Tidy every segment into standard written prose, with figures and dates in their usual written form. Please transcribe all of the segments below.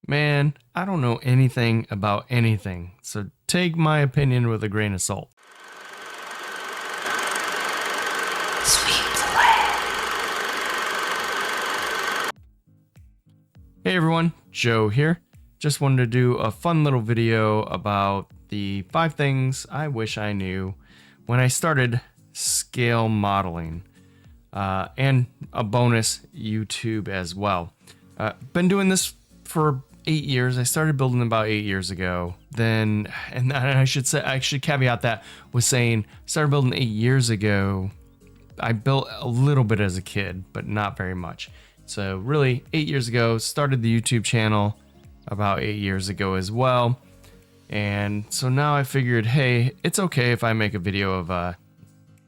Man, I don't know anything about anything, so take my opinion with a grain of salt. Hey everyone, Joe here. Just wanted to do a fun little video about the 5 things I wish I knew when I started scale modeling, and a bonus YouTube as well. Been doing this for 8 years. I started building about 8 years ago. Then, and I should say, I should caveat that with saying, started building 8 years ago. I built a little bit as a kid, but not very much. So really 8 years ago, started the YouTube channel about 8 years ago as well. And so now I figured, hey, it's okay if I make a video of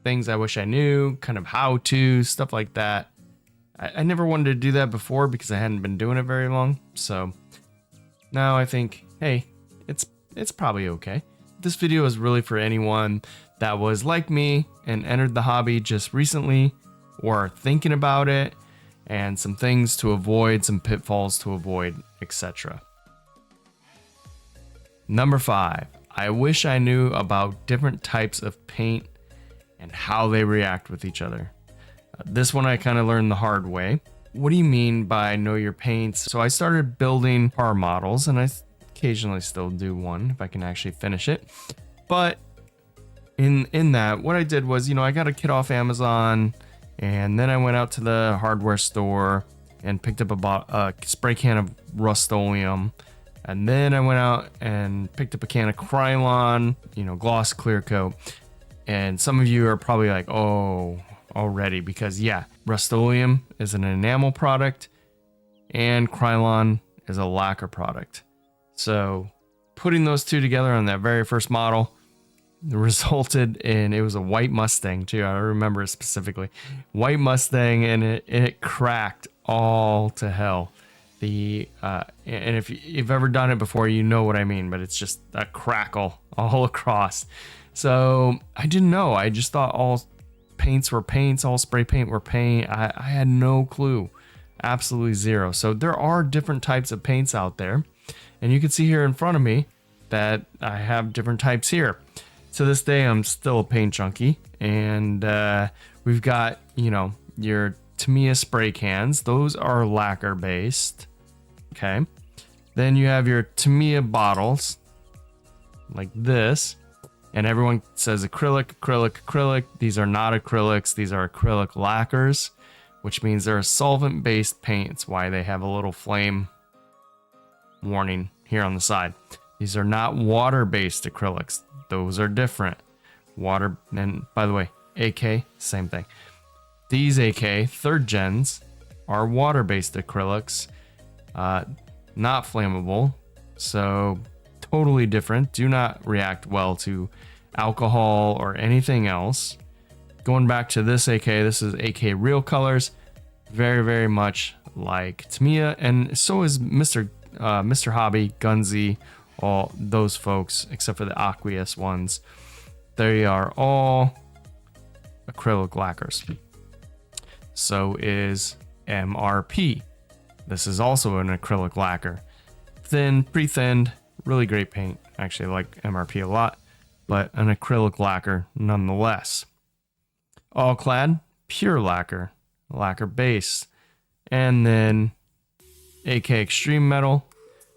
things I wish I knew, kind of how to, stuff like that. I never wanted to do that before because I hadn't been doing it very long. So now I think, hey, it's probably okay. This video is really for anyone that was like me and entered the hobby just recently or thinking about it, and some things to avoid, some pitfalls to avoid, etc. Number 5, I wish I knew about different types of paint and how they react with each other. This one I kind of learned the hard way. What do you mean by know your paints? So I started building car models, and I occasionally still do one if I can actually finish it. But in that, what I did was, I got a kit off Amazon, and then I went out to the hardware store and picked up a spray can of Rust-Oleum. And then I went out and picked up a can of Krylon, gloss clear coat. And some of you are probably like, oh, already, because yeah, Rust-Oleum is an enamel product and Krylon is a lacquer product. So putting those two together on that very first model resulted in, it was a white Mustang too. I remember it specifically, white Mustang, and it cracked all to hell. And if you've ever done it before, you know what I mean, but it's just a crackle all across. So I didn't know. I just thought all paints were paints, all spray paint were paint. I had no clue, absolutely zero. So there are different types of paints out there, and you can see here in front of me that I have different types here. To this day, I'm still a paint junkie, and we've got, your Tamiya spray cans. Those are lacquer based. Okay. Then you have your Tamiya bottles like this, and everyone says acrylic, acrylic, acrylic. These are not acrylics. These are acrylic lacquers, which means they're a solvent based paint. It's why they have a little flame warning here on the side. These are not water based acrylics. Those are different. Water, and by the way, AK, same thing. These AK third gens are water-based acrylics, not flammable, so totally different. Do not react well to alcohol or anything else. Going back to this AK, this is AK Real Colors, very, very much like Tamiya, and so is Mr. Hobby, Gunzy, all those folks, except for the aqueous ones. They are all acrylic lacquers. So is MRP. This is also an acrylic lacquer. Thin, pre-thinned, really great paint. Actually, I like MRP a lot, but an acrylic lacquer nonetheless. All Clad, pure lacquer, lacquer base. And then AK Extreme Metal,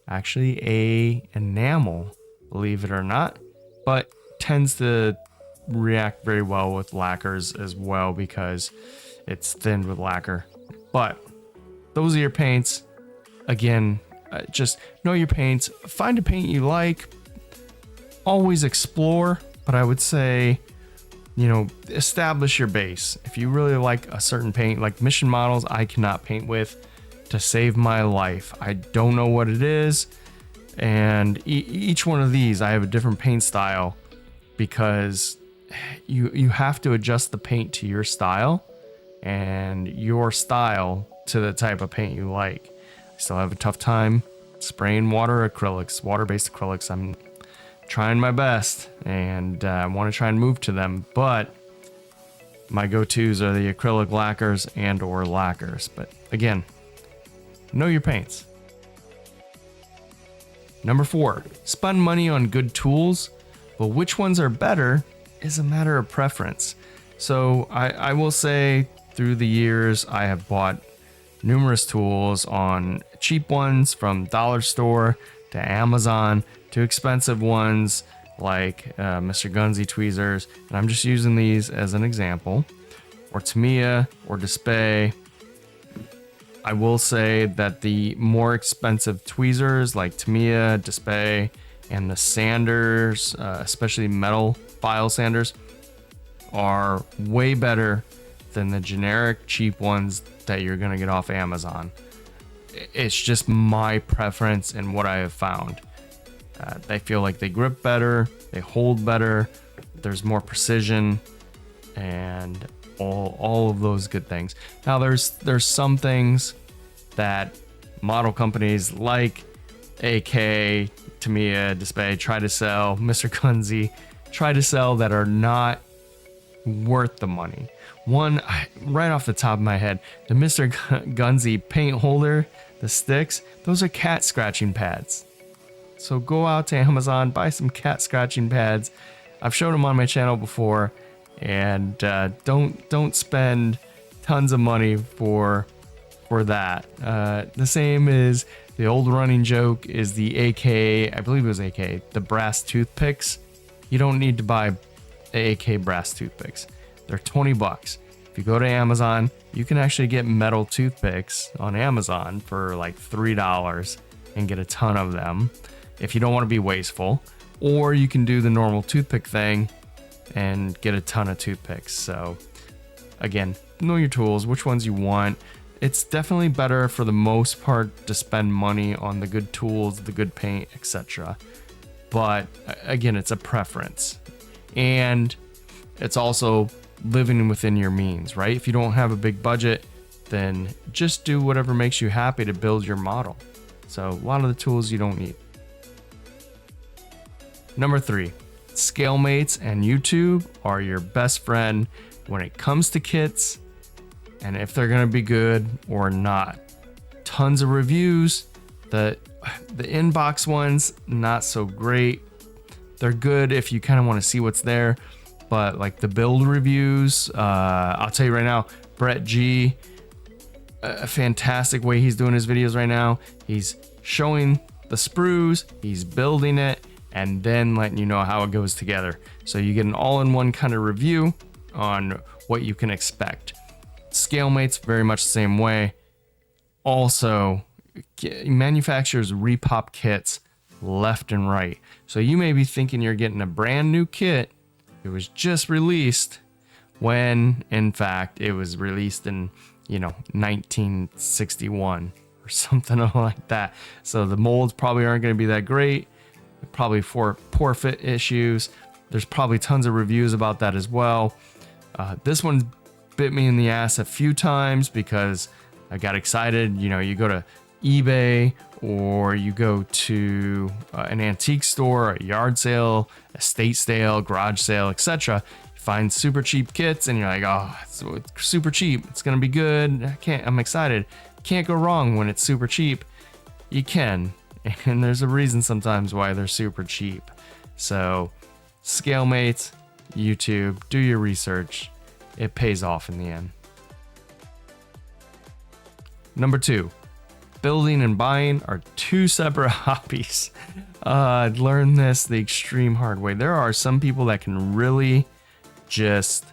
actually a enamel, believe it or not, but tends to react very well with lacquers as well because it's thinned with lacquer. But those are your paints. Again, just know your paints. Find a paint you like. Always explore, but I would say, establish your base. If you really like a certain paint, like Mission Models, I cannot paint with to save my life. I don't know what it is, and each one of these I have a different paint style because you have to adjust the paint to your style and your style to the type of paint you like. I still have a tough time spraying water-based acrylics. I'm trying my best, and I want to try and move to them, but my go-tos are the acrylic lacquers and or lacquers. But again, know your paints. Number 4, spend money on good tools, but which ones are better is a matter of preference. So I will say through the years, I have bought numerous tools on cheap ones from dollar store to Amazon to expensive ones like Mr. Gunzy tweezers. And I'm just using these as an example. Or Tamiya or Display. I will say that the more expensive tweezers like Tamiya, Display, and the sanders, especially metal file sanders, are way better than the generic cheap ones that you're gonna get off Amazon. It's just my preference and what I have found. They feel like they grip better, they hold better, there's more precision, and all of those good things. Now there's some things that model companies like AK, Tamiya, Display try to sell, Mr. Gunzy try to sell that are not worth the money. One, right off the top of my head, the Mr. Gunzy paint holder, the sticks, those are cat scratching pads. So go out to Amazon, buy some cat scratching pads. I've showed them on my channel before, and don't spend tons of money for that. The same is the old running joke is the AK, I believe it was AK, the brass toothpicks. You don't need to buy the AK brass toothpicks. They're 20 bucks. If you go to Amazon, you can actually get metal toothpicks on Amazon for like $3 and get a ton of them if you don't want to be wasteful. Or you can do the normal toothpick thing and get a ton of toothpicks. So again, know your tools, which ones you want. It's definitely better for the most part to spend money on the good tools, the good paint, etc. But again, it's a preference. And it's also living within your means, right? If you don't have a big budget, then just do whatever makes you happy to build your model. So a lot of the tools you don't need. Number 3, ScaleMates and YouTube are your best friend when it comes to kits and if they're gonna be good or not. Tons of reviews. The inbox ones, not so great. They're good if you kind of want to see what's there, but like the build reviews, I'll tell you right now, Brett G, a fantastic way he's doing his videos right now. He's showing the sprues, he's building it, and then letting you know how it goes together. So you get an all-in-one kind of review on what you can expect. ScaleMates, very much the same way. Also, manufacturers repop kits left and right. So you may be thinking you're getting a brand new kit. It was just released when in fact it was released in 1961 or something like that. So the molds probably aren't going to be that great. Probably for poor fit issues. There's probably tons of reviews about that as well. This one bit me in the ass a few times because I got excited. You go to eBay or you go to an antique store, a yard sale, estate sale, garage sale, etc. You find super cheap kits and you're like, oh, it's super cheap. It's gonna be good. I'm excited. Can't go wrong when it's super cheap. You can, and there's a reason sometimes why they're super cheap. So, ScaleMates, YouTube, do your research. It pays off in the end. Number 2. Building and buying are two separate hobbies. I learned this the extreme hard way. There are some people that can really just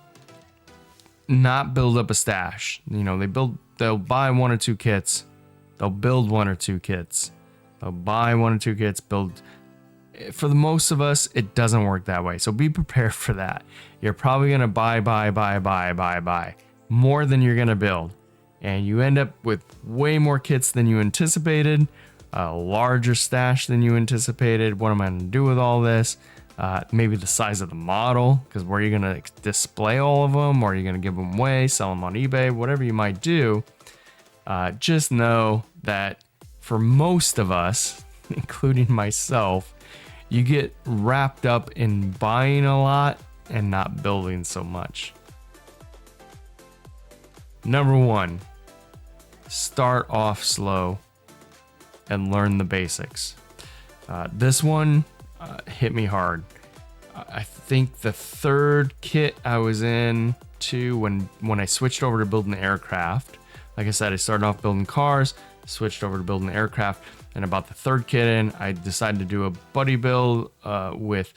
not build up a stash. They'll buy 1 or 2 kits. They'll build 1 or 2 kits. They'll buy 1 or 2 kits, build. For the most of us, it doesn't work that way. So be prepared for that. You're probably gonna buy more than you're gonna build. And you end up with way more kits than you anticipated, a larger stash than you anticipated. What am I gonna do with all this? Maybe the size of the model, because where are you gonna display all of them, or are you gonna give them away, sell them on eBay, whatever you might do. Just know that for most of us, including myself, you get wrapped up in buying a lot and not building so much. Number 1, start off slow and learn the basics. This one hit me hard. I think the third kit I was in to when I switched over to building aircraft. Like I said, I started off building cars, switched over to building aircraft, and about the third kit in, I decided to do a buddy build with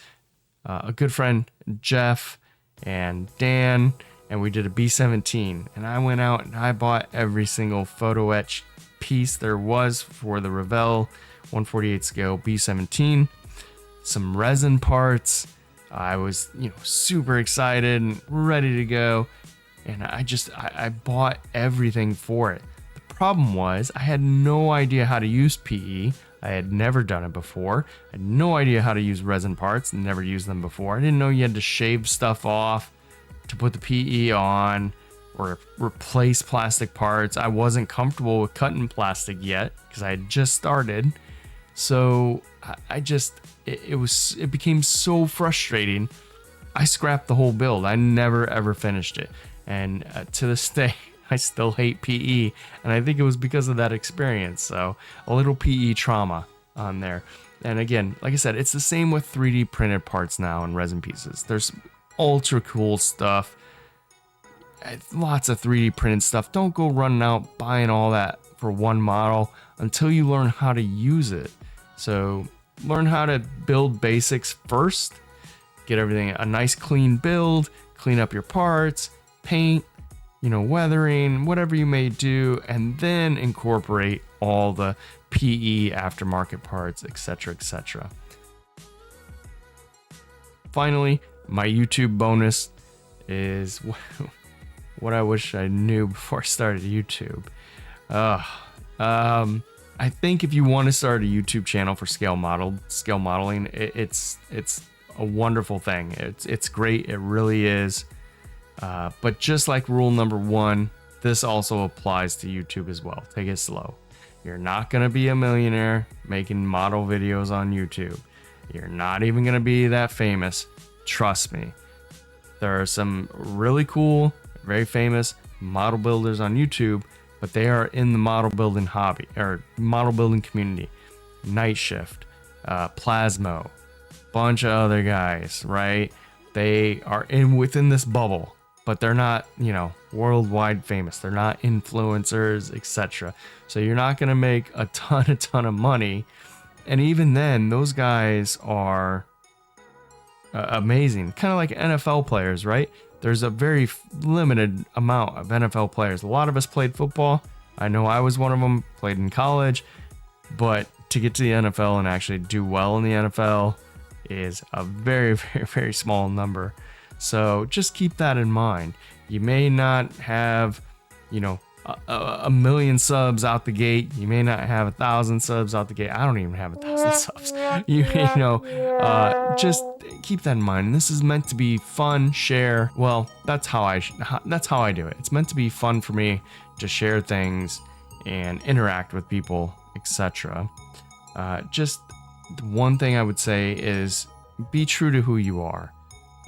a good friend, Jeff and Dan, and we did a B-17. And I went out and I bought every single photo etch piece there was for the Revell 148 scale B-17, some resin parts. I was, super excited and ready to go. And I bought everything for it. The problem was I had no idea how to use PE. I had never done it before. I had no idea how to use resin parts, never used them before. I didn't know you had to shave stuff off to put the PE on or replace plastic parts. I wasn't comfortable with cutting plastic yet because I had just started. So it became so frustrating. I scrapped the whole build. I never ever finished it. And to this day, I still hate PE. And I think it was because of that experience. So a little PE trauma on there. And again, like I said, it's the same with 3D printed parts now and resin pieces. There's ultra cool stuff. Lots of 3D printed stuff. Don't go running out buying all that for one model until you learn how to use it. So learn how to build basics first. Get everything a nice clean build. Clean up your parts. Paint. Weathering. Whatever you may do. And then incorporate all the PE aftermarket parts, etc., etc. Finally, my YouTube bonus is what I wish I knew before I started YouTube. I think if you want to start a YouTube channel for scale modeling, it's a wonderful thing. It's great. It really is. But just like rule number 1, this also applies to YouTube as well. Take it slow. You're not going to be a millionaire making model videos on YouTube. You're not even going to be that famous. Trust me. There are some really cool, very famous model builders on YouTube, but they are in the model building hobby or model building community. Night Shift, Plasmo, bunch of other guys, right? They are within this bubble, but they're not, worldwide famous. They're not influencers, etc. So you're not going to make a ton of money. And even then, those guys are amazing. Kind of like NFL players, right? There's a very limited amount of NFL players. A lot of us played football. I know I was one of them, played in college. But to get to the NFL and actually do well in the NFL is a very, very, very small number. So just keep that in mind. You may not have, a million subs out the gate. You may not have 1,000 subs out the gate. I don't even have 1,000 subs. Just keep that in mind. This is meant to be fun, share. Well, that's how I do it. It's meant to be fun for me to share things and interact with people, etc. Just one thing I would say is be true to who you are.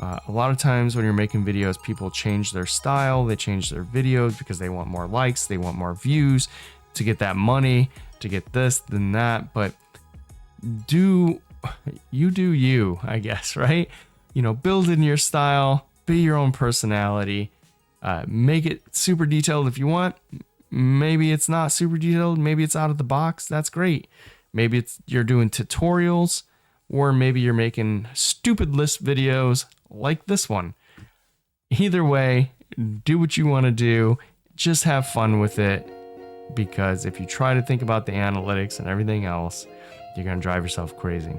A lot of times when you're making videos, people change their style, they change their videos because they want more likes, they want more views to get that money, to get this, then that. But do you, I guess, right? Build in your style, be your own personality, make it super detailed if you want. Maybe it's not super detailed, maybe it's out of the box. That's great. Maybe you're doing tutorials, or maybe you're making stupid list videos like this one. Either way, do what you want to do. Just have fun with it, because if you try to think about the analytics and everything else, you're going to drive yourself crazy.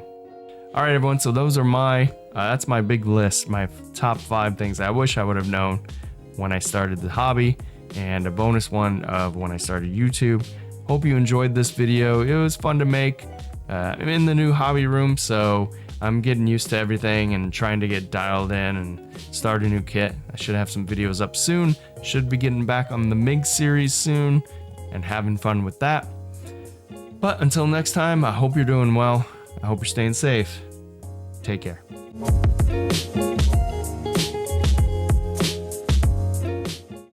All right, everyone. So those are that's my big list, my top 5 things I wish I would have known when I started the hobby, and a bonus one of when I started YouTube. Hope you enjoyed this video. It was fun to make. I'm in the new hobby room, so I'm getting used to everything and trying to get dialed in and start a new kit. I should have some videos up soon. Should be getting back on the MiG series soon and having fun with that. But until next time, I hope you're doing well. I hope you're staying safe. Take care.